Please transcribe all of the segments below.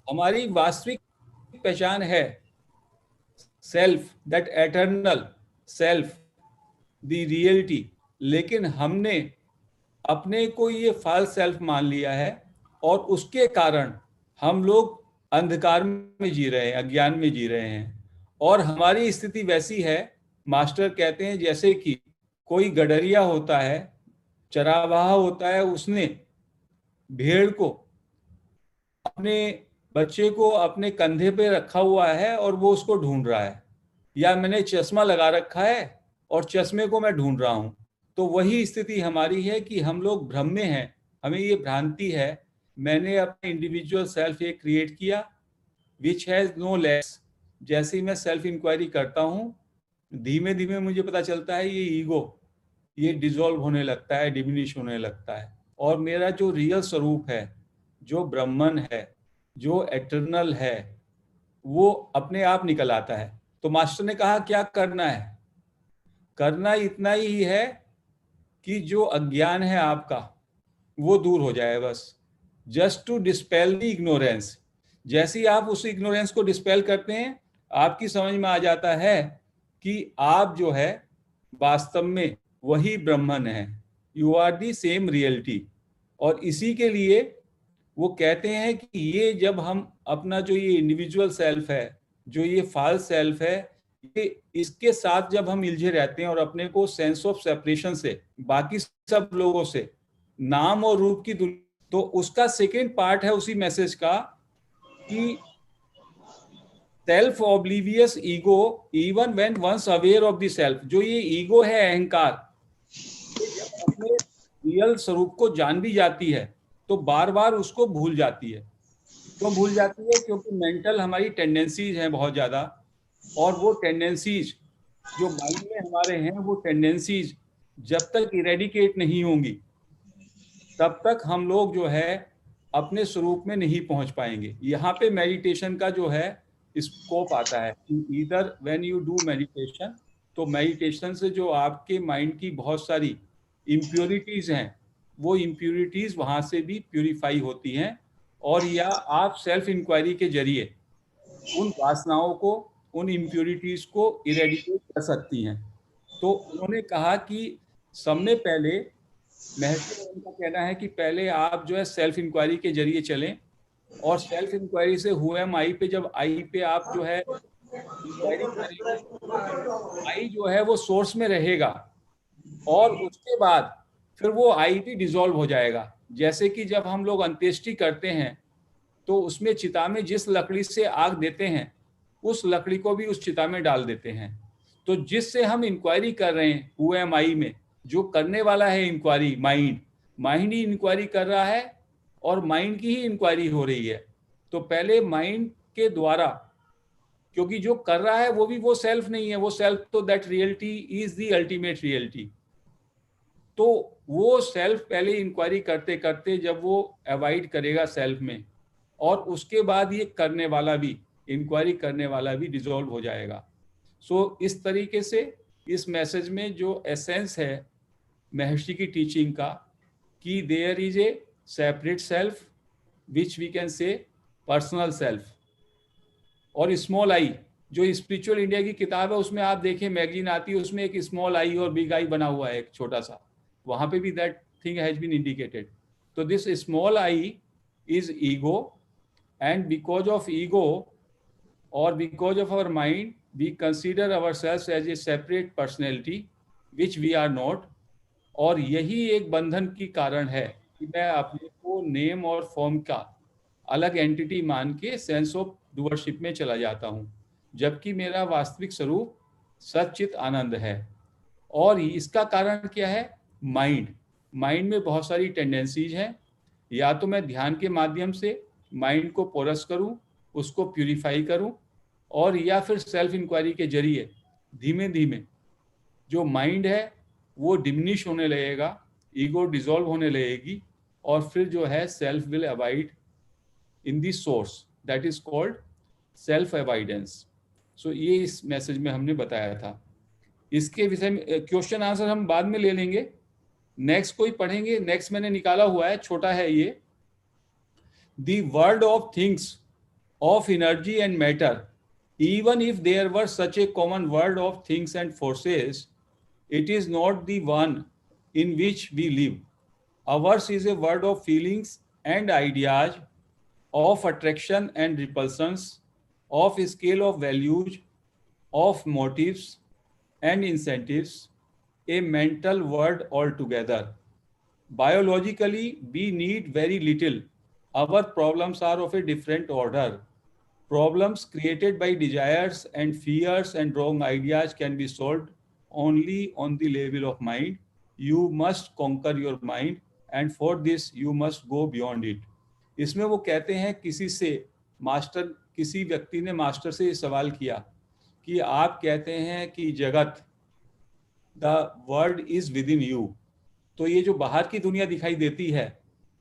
हमारी वास्तविक पहचान है self, that eternal self, the reality. लेकिन हमने अपने को ये फॉल्स सेल्फ मान लिया है, और उसके कारण हम लोग अंधकार में जी रहे हैं, अज्ञान में जी रहे हैं। और हमारी स्थिति वैसी है, मास्टर कहते हैं, जैसे कि कोई गडरिया होता है, चरावाहा होता है, उसने भेड़ को, अपने बच्चे को अपने कंधे पे रखा हुआ है और वो उसको ढूंढ रहा है। या मैंने चश्मा लगा रखा है और चश्मे को मैं ढूंढ रहा हूं। तो वही स्थिति हमारी है कि हम लोग भ्रम में हैं, हमें ये भ्रांति है। मैंने अपने इंडिविजुअल सेल्फ ये क्रिएट किया, विच हैज नो लेस। जैसे ही मैं सेल्फ इंक्वायरी करता हूँ, धीमे धीमे मुझे पता चलता है ये ईगो, ये डिसॉल्व होने लगता है, डिमिनिश होने लगता है। और मेरा जो रियल स्वरूप है, जो ब्रह्मन है, जो एटर्नल है, वो अपने आप निकल आता है। तो मास्टर ने कहा क्या करना है? करना इतना ही है कि जो अज्ञान है आपका, वो दूर हो जाए बस। Just to dispel the ignorance. जैसे ही आप उस इग्नोरेंस को डिस्पेल करते हैं, आपकी समझ में आ जाता है कि आप जो है वास्तव में वही ब्रह्मन है। You are the same reality. और इसी के लिए वो कहते हैं कि ये जब हम अपना जो ये इंडिविजुअल सेल्फ है, जो ये फॉल्स सेल्फ है, ये इसके साथ जब हम इलझे रहते हैं और अपने को सेंस ऑफ सेपरेशन से, बाकी सब लोगों से, नाम और रूप की दुनिया, तो उसका सेकेंड पार्ट है उसी मैसेज का कि self oblivious ego even when once aware of the self. जो ये ईगो है, अहंकार, ये जब अपने रियल स्वरूप को जान भी जाती है तो बार बार उसको भूल जाती है। क्यों भूल जाती है? क्योंकि मेंटल हमारी टेंडेंसीज हैं बहुत ज्यादा, और वो टेंडेंसीज जो माइंड में हमारे हैं, वो टेंडेंसीज जब तक इरेडिकेट नहीं होंगी, तब तक हम लोग जो है अपने स्वरूप में नहीं पहुंच पाएंगे। यहाँ पे मेडिटेशन का जो है स्कोप आता है कि इधर व्हेन यू डू मेडिटेशन, तो मेडिटेशन से जो आपके माइंड की बहुत सारी इम्प्योरिटीज हैं, वो इम्प्योरिटीज वहां से भी प्यूरिफाई होती हैं। और या आप सेल्फ इंक्वायरी के जरिए उन वासनाओं को, उन इम्प्योरिटीज को इरेडिकेट कर सकती हैं। तो उन्होंने कहा कि सबने पहले, महर्षि ने उनका कहना है कि पहले आप जो है सेल्फ इंक्वायरी के जरिए चलें, और सेल्फ इंक्वायरी से हु एम आई पे, जब आई पे आप जो है इंक्वायरी करेंगे, आई जो है वो सोर्स में रहेगा, और उसके बाद फिर वो आई भी डिसॉल्व हो जाएगा। जैसे कि जब हम लोग अंत्येष्टि करते हैं, तो उसमें चिता में जिस लकड़ी से आग देते हैं, उस लकड़ी को भी उस चिता में डाल देते हैं। तो जिससे हम इंक्वायरी कर रहे हैं हु एम आई में, जो करने वाला है इंक्वायरी, माइंड, माइंड ही इंक्वायरी कर रहा है, और माइंड की ही इंक्वायरी हो रही है। तो पहले माइंड के द्वारा, क्योंकि जो कर रहा है वो भी वो सेल्फ नहीं है, वो सेल्फ तो that reality is the ultimate reality. तो वो सेल्फ पहले इंक्वायरी करते करते जब वो अवॉइड करेगा सेल्फ में, और उसके बाद ये करने वाला भी, इंक्वायरी करने वाला भी डिसॉल्व हो जाएगा। सो इस तरीके से इस मैसेज में जो एसेंस है महर्षि की टीचिंग का, कि there is a separate self which we can say personal self. और स्मॉल आई, जो स्पिरिचुअल इंडिया की किताब है उसमें आप देखें, मैगजीन आती है, उसमें एक स्मॉल आई और बिग आई बना हुआ है, एक छोटा सा, वहां पे भी that thing has been indicated. तो this small I is ego, and because of ego or because of our mind, we consider ourselves as a separate personality which we are not। और यही एक बंधन की कारण है कि मैं अपने को नेम और फॉर्म का अलग एंटिटी मान के सेंस ऑफ डूअरशिप में चला जाता हूँ, जबकि मेरा वास्तविक स्वरूप सच्चित आनंद है। और इसका कारण क्या है? माइंड। माइंड में बहुत सारी टेंडेंसीज हैं। या तो मैं ध्यान के माध्यम से माइंड को पोरस करूं, उसको प्यूरिफाई करूं, और या फिर सेल्फ इंक्वायरी के जरिए धीमे धीमे जो माइंड है वो डिमिनिश होने लगेगा, ईगो डिसॉल्व होने लगेगी, और फिर जो है self will avoid in the source, that is called self avoidance. So ये इस मैसेज में हमने बताया था। इसके विषय में क्वेश्चन आंसर हम बाद में ले लेंगे। नेक्स्ट कोई पढ़ेंगे? नेक्स्ट मैंने निकाला हुआ है, छोटा है ये। The world of things of energy and matter. Even if there were such a common world of things and forces, it is not the one in which we live. Ours is a world of feelings and ideas, of attraction and repulsions, of scale of values, of motives and incentives, a mental world altogether. Biologically, we need very little. Our problems are of a different order. Problems created by desires and fears and wrong ideas can be solved only on the level of mind. You must conquer your mind, and for this you must go beyond it. इसमें वो कहते हैं किसी व्यक्ति ने master से ये सवाल किया कि आप कहते हैं कि जगत, the world is with in you, तो ये जो बाहर की दुनिया दिखाई देती है,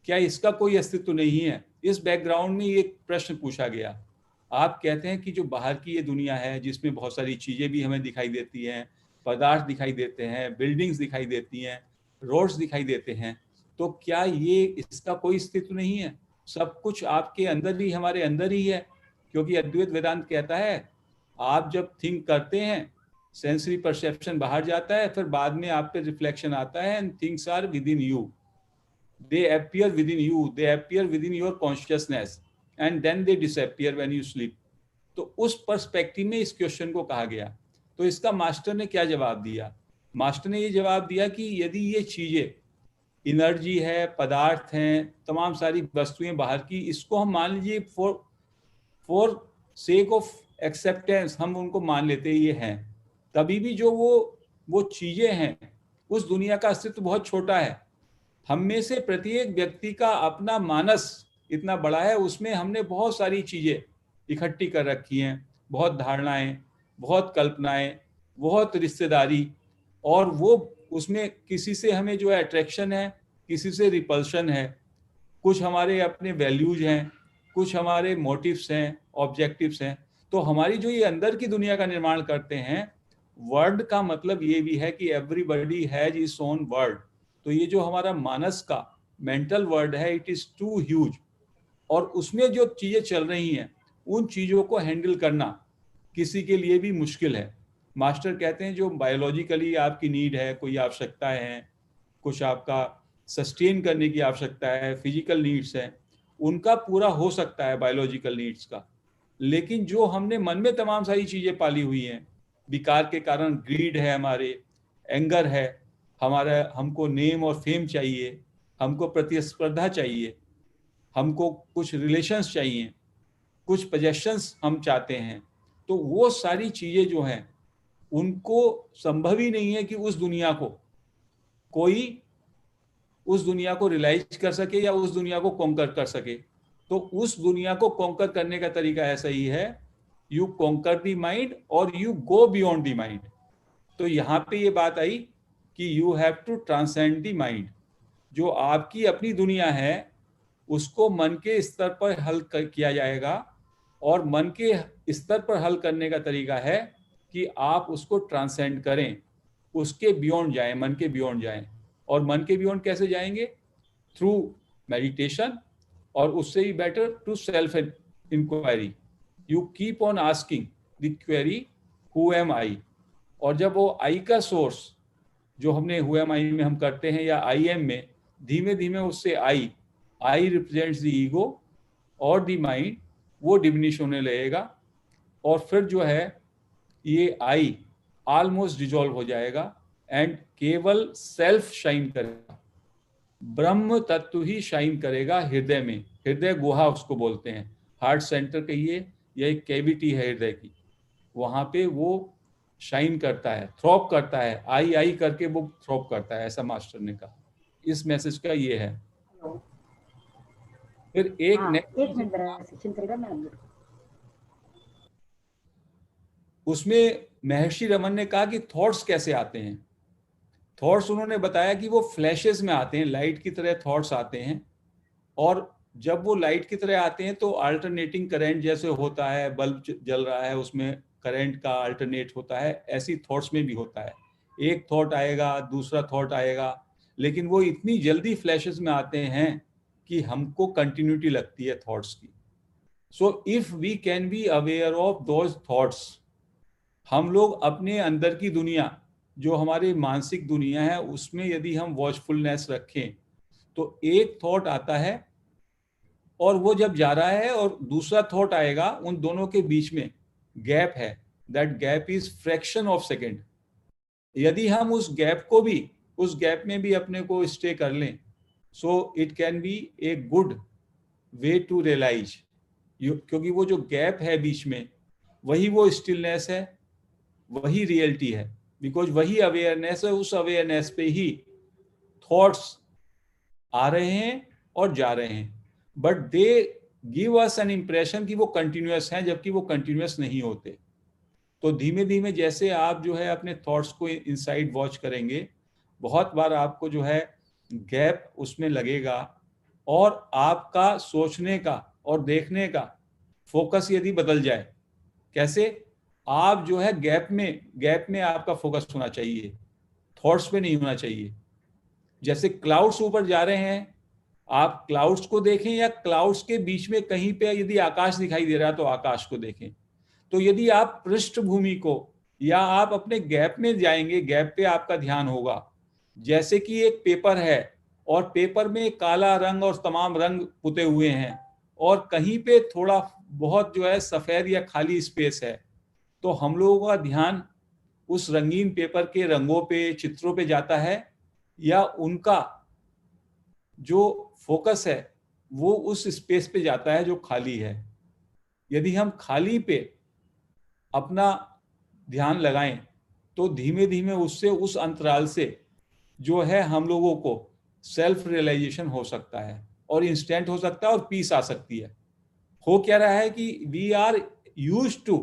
क्या इसका कोई अस्तित्व नहीं है? इस बैकग्राउंड में एक प्रश्न पूछा गया। आप कहते हैं कि जो बाहर की ये दुनिया है, जिसमें बहुत सारी चीजें भी हमें दिखाई देती हैं, पदार्थ दिखाई देते हैं, बिल्डिंग्स दिखाई देती हैं, रोड्स दिखाई देते हैं, तो क्या ये इसका कोई अस्तित्व नहीं है? सब कुछ आपके अंदर ही, हमारे अंदर ही है। क्योंकि अद्वैत वेदांत कहता है, आप जब थिंक करते हैं, सेंसरी परसेप्शन बाहर जाता है, फिर बाद में आप पे रिफ्लेक्शन आता है, and things are within you, they appear within you, they appear within your consciousness, and then they disappear when you sleep. तो उस पर्सपेक्टिव में इस क्वेश्चन को कहा गया। तो इसका मास्टर ने क्या जवाब दिया? मास्टर ने ये जवाब दिया कि यदि ये चीजें, एनर्जी है, पदार्थ हैं, तमाम सारी वस्तुएं बाहर की, इसको हम मान लीजिए फॉर सेक ऑफ एक्सेप्टेंस हम उनको मान लेते ये हैं, तभी भी जो वो चीजें हैं, उस दुनिया का अस्तित्व बहुत छोटा है। हम में से प्रत्येक व्यक्ति का अपना मानस इतना बड़ा है, उसमें हमने बहुत सारी चीजें इकट्ठी कर रखी हैं, बहुत धारणाएं, बहुत कल्पनाएं, बहुत रिश्तेदारी, और वो उसमें किसी से हमें जो है अट्रैक्शन है, किसी से रिपल्शन है, कुछ हमारे अपने वैल्यूज हैं, कुछ हमारे मोटिव्स हैं, ऑब्जेक्टिव्स हैं। तो हमारी जो ये अंदर की दुनिया का निर्माण करते हैं, वर्ल्ड का मतलब ये भी है कि everybody has its own world. तो ये जो हमारा मानस का मेंटल वर्ल्ड है, इट इज टू ह्यूज, और उसमें जो चीजें चल रही हैं, उन चीजों को हैंडल करना किसी के लिए भी मुश्किल है। मास्टर कहते हैं जो बायोलॉजिकली आपकी नीड है, कोई आवश्यकता है, कुछ आपका सस्टेन करने की आवश्यकता है, फिजिकल नीड्स है, उनका पूरा हो सकता है बायोलॉजिकल नीड्स का। लेकिन जो हमने मन में तमाम सारी चीजें पाली हुई हैं, विकार के कारण, ग्रीड है हमारे, एंगर है हमारा, हमको नेम और फेम चाहिए, हमको प्रतिस्पर्धा चाहिए, हमको कुछ रिलेशंस चाहिए, कुछ पोजेशंस हम चाहते हैं, तो वो सारी चीजें जो हैं, उनको संभव ही नहीं है कि उस दुनिया को रियलाइज कर सके या उस दुनिया को कॉन्कर कर सके। तो उस दुनिया को कॉन्कर करने का तरीका ऐसा ही है, यू कॉन्कर द माइंड और you go beyond the mind. तो यहाँ पे ये बात आई कि you have to transcend the mind. जो आपकी अपनी दुनिया है, उसको मन के स्तर पर हल किया जाएगा, और मन के स्तर पर हल करने का तरीका है कि आप उसको ट्रांसेंड करें, उसके बियॉन्ड जाएं, मन के बियॉन्ड जाएं। और मन के बियॉन्ड कैसे जाएंगे? थ्रू मेडिटेशन, और उससे ही better to self inquiry. You keep on asking the query, who am I? और जब वो आई का सोर्स जो हमने हु एम आई में हम करते हैं, या आई एम में, धीमे धीमे उससे आई रिप्रेजेंट्स द ईगो और द माइंड, वो डिमिनिश होने लगेगा, और फिर जो है ये आई ऑलमोस्ट डिजॉल्व हो जाएगा, एंड केवल सेल्फ शाइन करेगा, ब्रह्म तत्व ही शाइन करेगा हृदय में। हृदय गुहा उसको बोलते हैं, हार्ट सेंटर कहिए, या एक कैविटी है हृदय की, वहां पे वो शाइन करता है, थ्रॉप करता है, आई आई करके वो थ्रॉप करता है, ऐसा मास्टर ने कहा। इस मैसेज का ये है। फिर एक उसमें महर्षि रमन ने कहा कि थॉट्स कैसे आते हैं। थॉट्स उन्होंने बताया कि वो फ्लैशेस में आते हैं, लाइट की तरह थॉट्स आते हैं, और जब वो लाइट की तरह आते हैं तो अल्टरनेटिंग करंट जैसे होता है, बल्ब जल रहा है उसमें करंट का अल्टरनेट होता है, ऐसी थॉट्स में भी होता है। एक थॉट आएगा, दूसरा थॉट आएगा, लेकिन वो इतनी जल्दी फ्लैशेस में आते हैं कि हमको कंटिन्यूटी लगती है थॉट्स की। So if we can be aware of those thoughts, हम लोग अपने अंदर की दुनिया, जो हमारी मानसिक दुनिया है, उसमें यदि हम वॉचफुलनेस रखें, तो एक थॉट आता है और वो जब जा रहा है और दूसरा थॉट आएगा, उन दोनों के बीच में गैप है, that gap is fraction of second. यदि हम उस गैप को भी, उस गैप में भी अपने को स्टे कर लें, so it can be a good way to realise, क्योंकि वो जो गैप है बीच में, वही वो स्टिलनेस है, वही रियलिटी है, बिकॉज वही अवेयरनेस है, उस अवेयरनेस पे ही थॉट्स आ रहे हैं और जा रहे हैं, but they give us an impression कि वो कंटिन्यूअस हैं, जबकि वो कंटिन्यूअस नहीं होते। तो धीमे धीमे जैसे आप जो है अपने थॉट्स को इनसाइड वॉच करेंगे, बहुत बार आपको जो है गैप उसमें लगेगा, और आपका सोचने का और देखने का फोकस यदि बदल जाए, कैसे, आप जो है गैप में आपका फोकस होना चाहिए, थॉट्स पे नहीं होना चाहिए। जैसे क्लाउड्स ऊपर जा रहे हैं, आप क्लाउड्स को देखें, या क्लाउड्स के बीच में कहीं पे यदि आकाश दिखाई दे रहा है तो आकाश को देखें। तो यदि आप पृष्ठभूमि को, या आप अपने गैप में जाएंगे, गैप पे आपका ध्यान होगा, जैसे कि एक पेपर है और पेपर में काला रंग और तमाम रंग पुते हुए हैं, और कहीं पे थोड़ा बहुत जो है सफेद या खाली स्पेस है, तो हम लोगों का ध्यान उस रंगीन पेपर के रंगों पे, चित्रों पे जाता है, या उनका जो फोकस है वो उस स्पेस पे जाता है जो खाली है। यदि हम खाली पे अपना ध्यान लगाएं, तो धीमे धीमे उससे, उस अंतराल से जो है हम लोगों को सेल्फ रियलाइजेशन हो सकता है, और इंस्टेंट हो सकता है, और पीस आ सकती है। हो क्या रहा है कि we are used to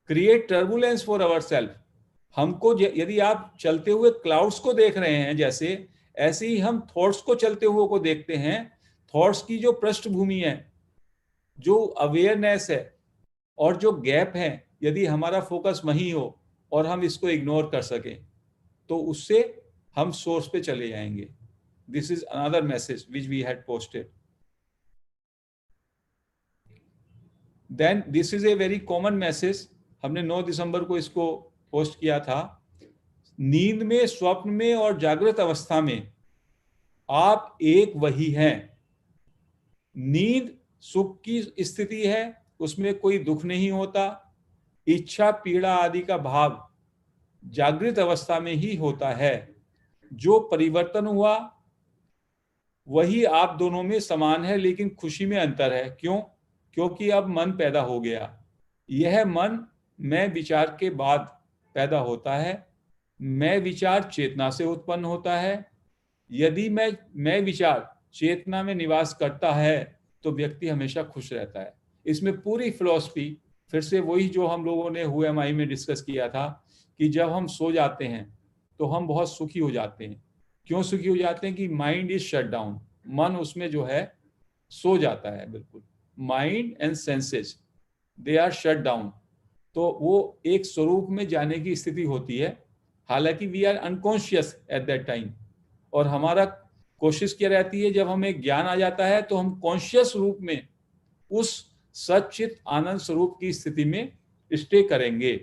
create turbulence for our self. हमको यदि आप चलते हुए क्लाउड्स को देख रहे हैं, जैसे ऐसे ही हम थॉट्स को चलते हुए को देखते हैं। थॉट्स की जो पृष्ठभूमि है, जो अवेयरनेस है, और जो गैप है, यदि हमारा फोकस वहीं हो और हम इसको इग्नोर कर सकें, तो उससे हम सोर्स पे चले जाएंगे। This is another message which we had posted. Then this is a very common message, हमने 9 दिसंबर को इसको पोस्ट किया था। नींद में, स्वप्न में और जागृत अवस्था में आप एक वही हैं। नींद सुख की स्थिति है, उसमें कोई दुख नहीं होता, इच्छा, पीड़ा आदि का भाव जागृत अवस्था में ही होता है। जो परिवर्तन हुआ वही आप दोनों में समान है, लेकिन खुशी में अंतर है। क्यों? क्योंकि अब मन पैदा हो गया। यह मन मैं विचार के बाद पैदा होता है। मैं विचार चेतना से उत्पन्न होता है। यदि मैं विचार चेतना में निवास करता है, तो व्यक्ति हमेशा खुश रहता है। इसमें पूरी फिलॉसफी फिर से वही जो हम लोगों ने हु एम आई में डिस्कस किया था, कि जब हम सो जाते हैं तो हम बहुत सुखी हो जाते हैं। क्यों सुखी हो जाते हैं? कि माइंड इज शट डाउन, मन उसमें जो है सो जाता है बिल्कुल। Mind and senses they are shut down, तो वो एक स्वरूप में जाने की स्थिति होती है। हालांकि we are unconscious at that time, और हमारा कोशिश क्या रहती है, जब हमें ज्ञान आ जाता है तो हम कॉन्शियस रूप में उस सच्चित आनंद स्वरूप की स्थिति में स्टे करेंगे।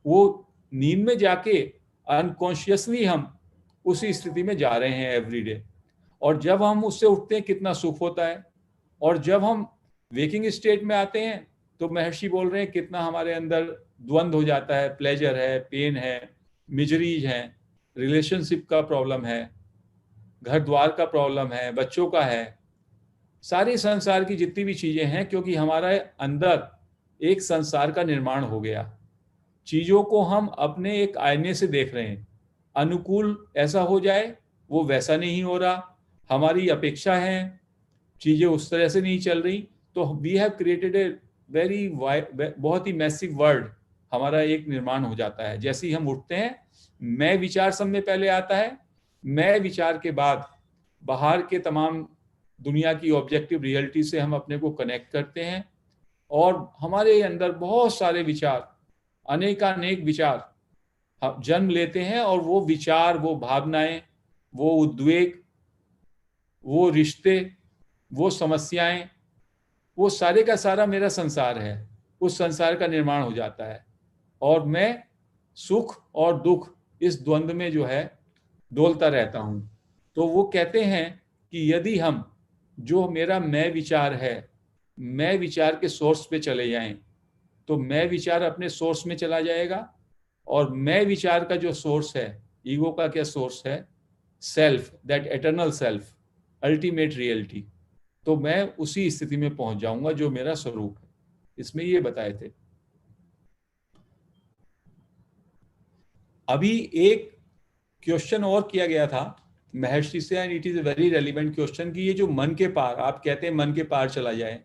वो नींद में जाके अनकॉन्शियसली हम उसी स्थिति में जा रहे हैं एवरीडे, और जब हम उससे उठते हैं कितना सुख होता है। और जब हम वेकिंग स्टेट में आते हैं, तो महर्षि बोल रहे हैं कितना हमारे अंदर द्वंद्व हो जाता है, प्लेजर है, पेन है, मिजरीज है, रिलेशनशिप का प्रॉब्लम है, घर द्वार का प्रॉब्लम है, बच्चों का है, सारी संसार की जितनी भी चीजें हैं, क्योंकि हमारे अंदर एक संसार का निर्माण हो गया। चीजों को हम अपने एक आईने से देख रहे हैं। अनुकूल ऐसा हो जाए, वो वैसा नहीं हो रहा। हमारी अपेक्षा है, चीजें उस तरह से नहीं चल रही। तो we have created a very बहुत ही मैसिव वर्ल्ड, हमारा एक निर्माण हो जाता है। जैसे ही हम उठते हैं, मैं विचार सब में पहले आता है। मैं विचार के बाद बाहर के तमाम दुनिया की ऑब्जेक्टिव रियलिटी से हम अपने को कनेक्ट करते हैं, और हमारे अंदर बहुत सारे विचार, अनेकानेक विचार जन्म लेते हैं। और वो विचार, वो भावनाएं, वो उद्वेग, वो रिश्ते, वो समस्याएं, वो सारे का सारा मेरा संसार है, उस संसार का निर्माण हो जाता है और मैं सुख और दुख इस द्वंद्व में जो है डोलता रहता हूं। तो वो कहते हैं कि यदि हम जो मेरा मैं विचार है, मैं विचार के सोर्स पे चले जाएं, तो मैं विचार अपने सोर्स में चला जाएगा और मैं विचार का जो सोर्स है, ईगो का क्या सोर्स है, self, that eternal self, ultimate reality, तो मैं उसी स्थिति में पहुंच जाऊंगा जो मेरा स्वरूप है। इसमें ये बताए थे। अभी एक क्वेश्चन और किया गया था महर्षि से, and it is a very relevant question, कि ये जो मन के पार, आप कहते हैं मन के पार चला जाए,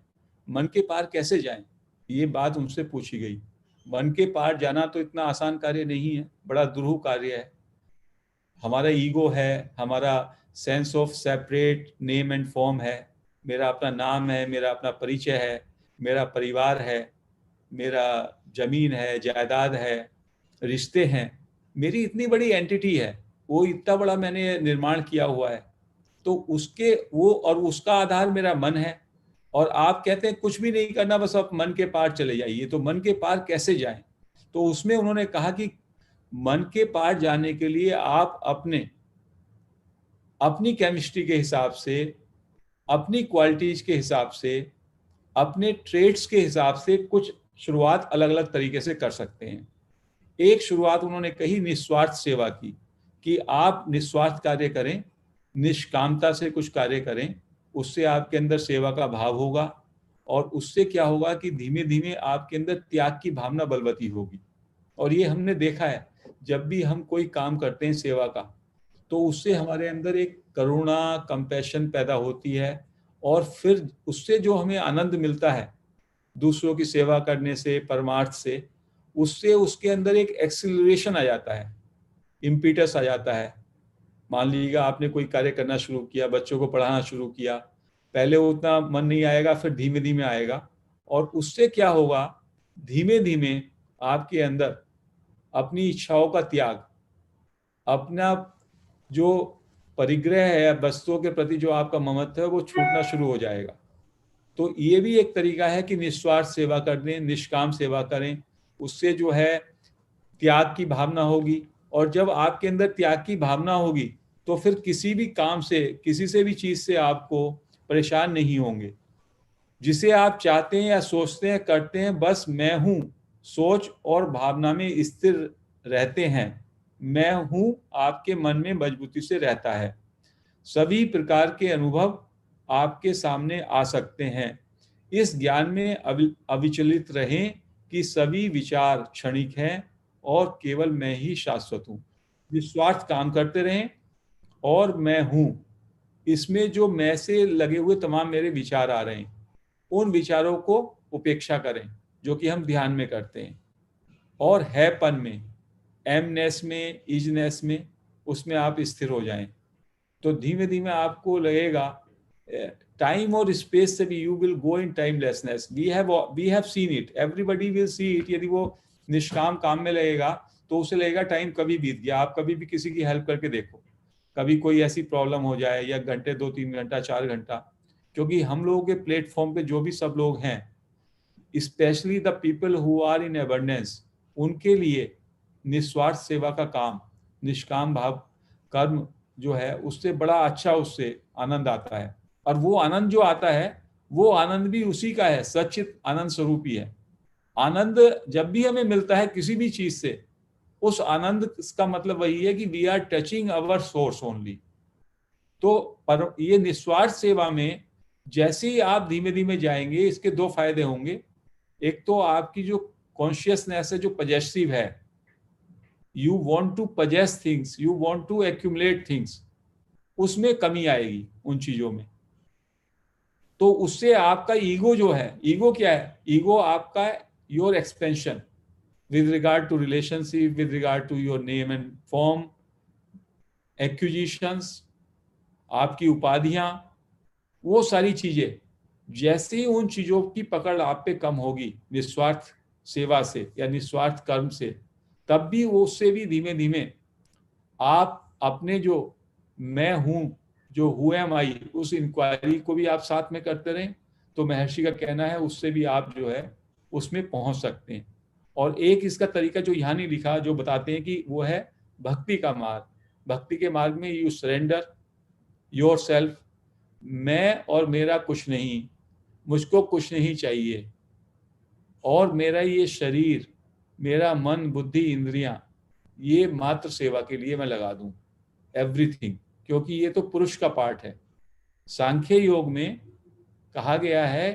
मन के पार कैसे जाए, ये बात उनसे पूछी गई। मन के पार जाना तो इतना आसान कार्य नहीं है, बड़ा दुरूह कार्य है। हमारा ईगो है, हमारा sense of separate name and form है, मेरा अपना नाम है, मेरा अपना परिचय है, मेरा परिवार है, मेरा जमीन है, जायदाद है, रिश्ते हैं, मेरी इतनी बड़ी एंटिटी है, वो इतना बड़ा मैंने निर्माण किया हुआ है। तो उसके वो और उसका आधार मेरा मन है। और आप कहते हैं कुछ भी नहीं करना, बस आप मन के पार चले जाइए, तो मन के पार कैसे जाएं? तो उसमें उन्होंने कहा कि मन के पार जाने के लिए आप अपनी केमिस्ट्री के हिसाब से, अपनी क्वालिटीज के हिसाब से, अपने ट्रेड्स के हिसाब से कुछ शुरुआत अलग अलग तरीके से कर सकते हैं। एक शुरुआत उन्होंने कही निस्वार्थ सेवा की, कि आप निस्वार्थ कार्य करें, निष्कामता से कुछ कार्य करें, उससे आपके अंदर सेवा का भाव होगा और उससे क्या होगा कि धीमे धीमे आपके अंदर त्याग की भावना बलवती होगी। और ये हमने देखा है, जब भी हम कोई काम करते हैं सेवा का, तो उससे हमारे अंदर एक करुणा, कंपैशन पैदा होती है और फिर उससे जो हमें आनंद मिलता है दूसरों की सेवा करने से, परमार्थ से, उससे उसके अंदर एक एक्सिलरेशन आ जाता है, इम्पीटस आ जाता है। मान लीजिएगा आपने कोई कार्य करना शुरू किया, बच्चों को पढ़ाना शुरू किया, पहले उतना मन नहीं आएगा, फिर धीमे धीमे आएगा और उससे क्या होगा, धीमे धीमे आपके अंदर अपनी इच्छाओं का त्याग, अपना जो परिग्रह है वस्तुओं के प्रति, जो आपका ममत्व है, वो छूटना शुरू हो जाएगा। तो ये भी एक तरीका है कि निस्वार्थ सेवा करें, निष्काम सेवा करें, उससे जो है त्याग की भावना होगी। और जब आपके अंदर त्याग की भावना होगी तो फिर किसी भी काम से, किसी से भी चीज से आपको परेशान नहीं होंगे। जिसे आप चाहते हैं या सोचते हैं, करते हैं, बस मैं हूं सोच और भावना में स्थिर रहते हैं, मैं हूं आपके मन में मजबूती से रहता है। सभी प्रकार के अनुभव आपके सामने आ सकते हैं। इस ज्ञान में अविचलित रहें कि सभी विचार क्षणिक हैं और केवल मैं ही शाश्वत हूँ। निस्वार्थ काम करते रहें और मैं हूँ, इसमें जो मैं से लगे हुए तमाम मेरे विचार आ रहे हैं, उन विचारों को उपेक्षा करें, जो कि हम ध्यान में करते हैं, और हैपन में, एमनेस में, इजनेस में, उसमें आप स्थिर हो जाएं। तो धीमे धीमे आपको लगेगा टाइम और स्पेस से भी you will go in timelessness. We have seen it, everybody will see it. यदि वो निष्काम काम में लगेगा तो उसे लगेगा टाइम कभी बीत गया। आप कभी भी किसी की हेल्प करके देखो, कभी कोई ऐसी प्रॉब्लम हो जाए, या घंटे 2-3 घंटा 4 घंटा, क्योंकि हम लोगों के प्लेटफॉर्म पे जो भी सब लोग हैं, specially the people who are in abundance, उनके लिए निस्वार्थ सेवा का काम, निष्काम भाव कर्म जो है, उससे बड़ा अच्छा, उससे आनंद आता है। और वो आनंद जो आता है, वो आनंद भी उसी का है, सच्चित आनंद स्वरूप ही है। आनंद जब भी हमें मिलता है किसी भी चीज से, उस आनंद का मतलब वही है कि we are touching our source only. तो पर ये निस्वार्थ सेवा में जैसे ही आप धीमे धीमे जाएंगे, इसके दो फायदे होंगे। एक तो आपकी जो कॉन्शियसनेस है, जो पजेसिव है, you want to possess things, you want to accumulate things, उसमें कमी आएगी उन चीजों में। तो उससे आपका ईगो जो है, ईगो क्या है, ईगो आपका your expansion with regard to relationship, with regard to your name and form, acquisitions, आपकी उपाधियां, वो सारी चीजें, जैसे ही उन चीजों की पकड़ आप पे कम होगी निस्वार्थ सेवा से या निस्वार्थ कर्म से, तब भी वो उससे भी धीमे धीमे आप अपने जो मैं हूं, जो हु एम आई, उस इंक्वायरी को भी आप साथ में करते रहें। तो महर्षि का कहना है उससे भी आप जो है उसमें पहुंच सकते हैं। और एक इसका तरीका जो यहाँ नहीं लिखा, जो बताते हैं कि वो है भक्ति का मार्ग। भक्ति के मार्ग में यू सरेंडर योर सेल्फ, मैं और मेरा कुछ नहीं, मुझको कुछ नहीं चाहिए, और मेरा ये शरीर, मेरा मन, बुद्धि, इंद्रियां, ये मात्र सेवा के लिए मैं लगा दूं, एवरीथिंग, क्योंकि ये तो पुरुष का पार्ट है। सांख्य योग में कहा गया है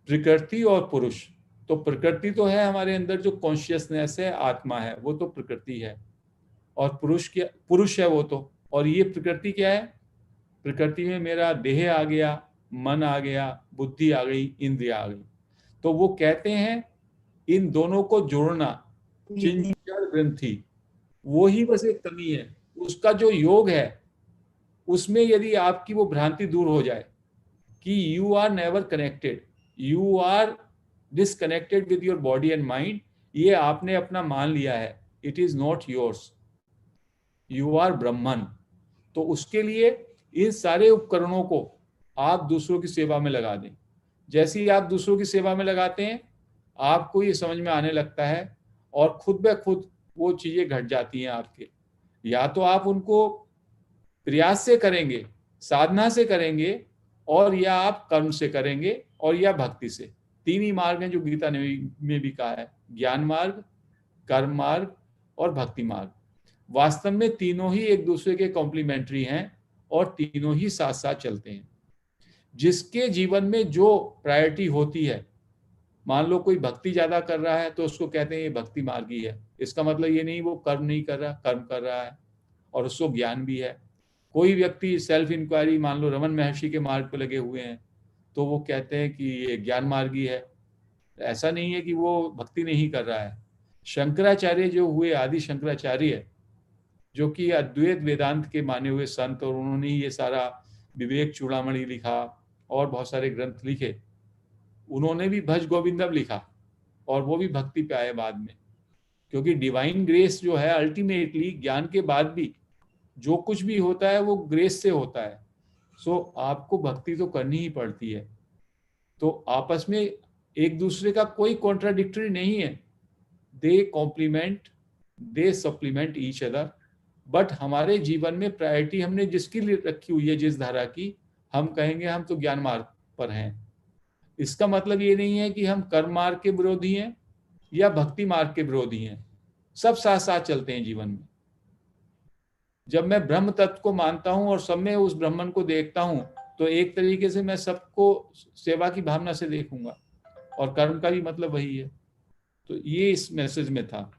प्रकृति और पुरुष। तो प्रकृति तो है हमारे अंदर जो कॉन्शियसनेस है, आत्मा है, वो तो प्रकृति है, और पुरुष क्या, पुरुष है वो तो। और ये प्रकृति क्या है? प्रकृति में मेरा देह आ गया, मन आ गया, बुद्धि आ गई, इंद्रिया आ गई। तो वो कहते हैं इन दोनों को जोड़ना, चिंचड़ ग्रंथि, वो ही बस एक कमी है। उसका जो योग है उसमें यदि आपकी वो भ्रांति दूर हो जाए कि you are never connected, you are disconnected with your body and mind, ये आपने अपना मान लिया है, it is not yours, you are Brahman. तो उसके लिए इन सारे उपकरणों को आप दूसरों की सेवा में लगा दें। जैसे ही आप दूसरों की सेवा में लगाते हैं, आपको ये समझ में आने लगता है और खुद ब खुद वो चीजें घट जाती हैं आपके। या तो आप उनको प्रयास से करेंगे, साधना से करेंगे, और या आप कर्म से करेंगे, और या भक्ति से। तीन ही मार्ग हैं जो गीता ने में भी कहा है, ज्ञान मार्ग, कर्म मार्ग और भक्ति मार्ग। वास्तव में तीनों ही एक दूसरे के कॉम्प्लीमेंट्री हैं और तीनों ही साथ साथ चलते हैं। जिसके जीवन में जो प्रायोरिटी होती है, मान लो कोई भक्ति ज्यादा कर रहा है तो उसको कहते हैं ये भक्ति मार्गी है। इसका मतलब ये नहीं वो कर्म नहीं कर रहा, कर्म कर रहा है और उसको ज्ञान भी है। कोई व्यक्ति सेल्फ इंक्वायरी, मान लो रमन महर्षि के मार्ग पर लगे हुए हैं, तो वो कहते हैं कि ये ज्ञान मार्गी है। ऐसा नहीं है कि वो भक्ति नहीं कर रहा है। शंकराचार्य जो हुए, आदि शंकराचार्य, जो कि अद्वैत वेदांत के माने हुए संत, और उन्होंने ये सारा विवेक चूड़ामणि लिखा और बहुत सारे ग्रंथ लिखे। उन्होंने भी भज गोविंदम लिखा और वो भी भक्ति पे आए बाद में, क्योंकि डिवाइन ग्रेस जो है अल्टीमेटली ज्ञान के बाद भी जो कुछ भी होता है वो ग्रेस से होता है। सो आपको भक्ति तो करनी ही पड़ती है। तो आपस में एक दूसरे का कोई कॉन्ट्राडिक्टरी नहीं है, they complement, they supplement each other. But हमारे जीवन में प्रायोरिटी हमने जिसकी लिए रखी हुई है, जिस धारा की, हम कहेंगे हम तो ज्ञान मार्ग पर हैं। इसका मतलब ये नहीं है कि हम कर्म मार्ग के विरोधी हैं या भक्ति मार्ग के विरोधी हैं, सब साथ साथ चलते हैं जीवन में। जब मैं ब्रह्म तत्व को मानता हूं और सब में उस ब्रह्मन को देखता हूं, तो एक तरीके से मैं सबको सेवा की भावना से देखूंगा, और कर्म का भी मतलब वही है। तो ये इस मैसेज में था।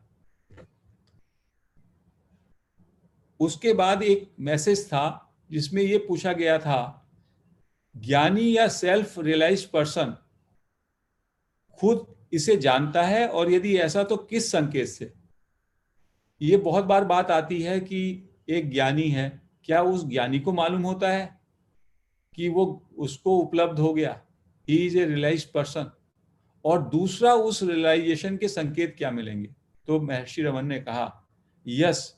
उसके बाद एक मैसेज था जिसमें ये पूछा गया था, ज्ञानी या सेल्फ रियलाइज्ड पर्सन खुद इसे जानता है, और यदि ऐसा तो किस संकेत से? ये बहुत बार बात आती है कि एक ज्ञानी है, क्या उस ज्ञानी को मालूम होता है कि वो उसको उपलब्ध हो गया, he is a realised person? और दूसरा, उस रियलाइजेशन के संकेत क्या मिलेंगे? तो महर्षि रमन ने कहा, यस,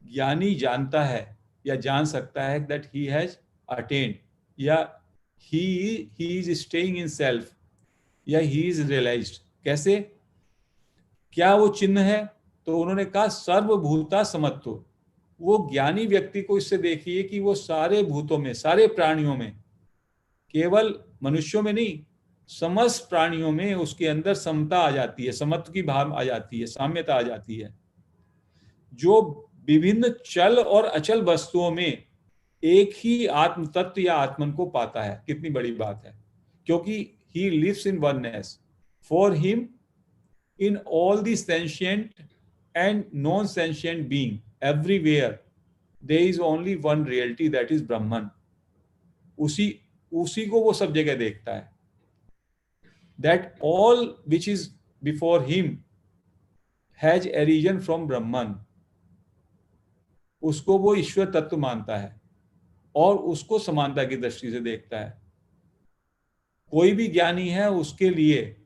ज्ञानी जानता है या जान सकता है दैट ही हैज अटेन्ड, या he is staying in self, या ही इज रियलाइज्ड। कैसे, क्या वो चिन्ह है? तो उन्होंने कहा सर्वभूता समत्तो। वो ज्ञानी व्यक्ति को इससे देखिए कि वो सारे भूतों में, सारे प्राणियों में, केवल मनुष्यों में नहीं, समस्त प्राणियों में उसके अंदर समता आ जाती है, समत्व की भाव आ जाती है, साम्यता आ जाती है। जो विभिन्न चल और अचल वस्तुओं में एक ही आत्म तत्व या आत्मन को पाता है। कितनी बड़ी बात है, क्योंकि he lives in oneness. For him in all the sentient and non-sentient being everywhere there is only one reality, that is Brahman. उसी उसी को वो सब जगह देखता है। that all which is before him has arisen from Brahman। उसको वो ईश्वर तत्व मानता है और उसको समानता की दृष्टि से देखता है। कोई भी ज्ञानी है उसके लिए,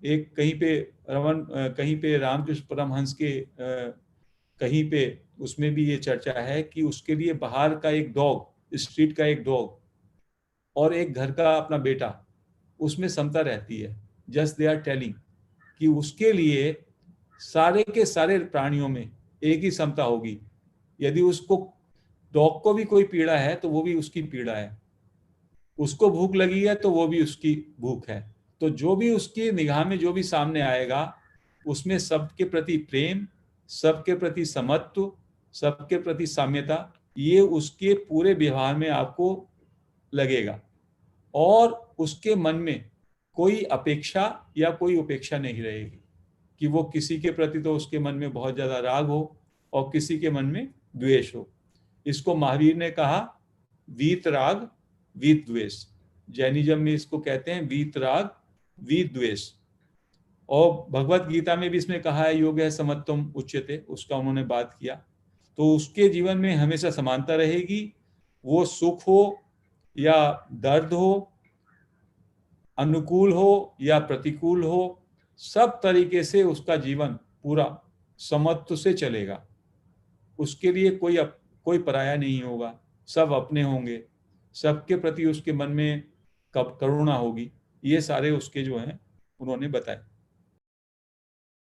एक कहीं पे कहीं पे रामकृष्ण परमहंस के कहीं पे उसमें भी ये चर्चा है कि उसके लिए बाहर का एक डॉग, स्ट्रीट का एक डॉग, और एक घर का अपना बेटा, उसमें समता रहती है। जस्ट दे आर टेलिंग कि उसके लिए सारे के सारे प्राणियों में एक ही समता होगी। यदि उसको, डॉग को भी कोई पीड़ा है तो वो भी उसकी पीड़ा है, उसको भूख लगी है तो वो भी उसकी भूख है। तो जो भी उसकी निगाह में जो भी सामने आएगा, उसमें सबके प्रति प्रेम, सबके प्रति समत्व, सबके प्रति साम्यता, ये उसके पूरे व्यवहार में आपको लगेगा। और उसके मन में कोई अपेक्षा या कोई उपेक्षा नहीं रहेगी कि वो किसी के प्रति, तो उसके मन में बहुत ज्यादा राग हो और किसी के मन में द्वेष हो। इसको महावीर ने कहा वीत राग वीत द्वेष। जैनिज्म में इसको कहते हैं वीत राग वीत द्वेष। और भगवत गीता में भी इसमें कहा है योग है समत्वम उच्यते, उसका उन्होंने बात किया। तो उसके जीवन में हमेशा समानता रहेगी। वो सुख हो या दर्द हो, अनुकूल हो या प्रतिकूल हो, सब तरीके से उसका जीवन पूरा समत्व से चलेगा। उसके लिए कोई पराया नहीं होगा, सब अपने होंगे, सबके प्रति उसके मन में करुणा होगी। ये सारे उसके जो हैं उन्होंने बताए।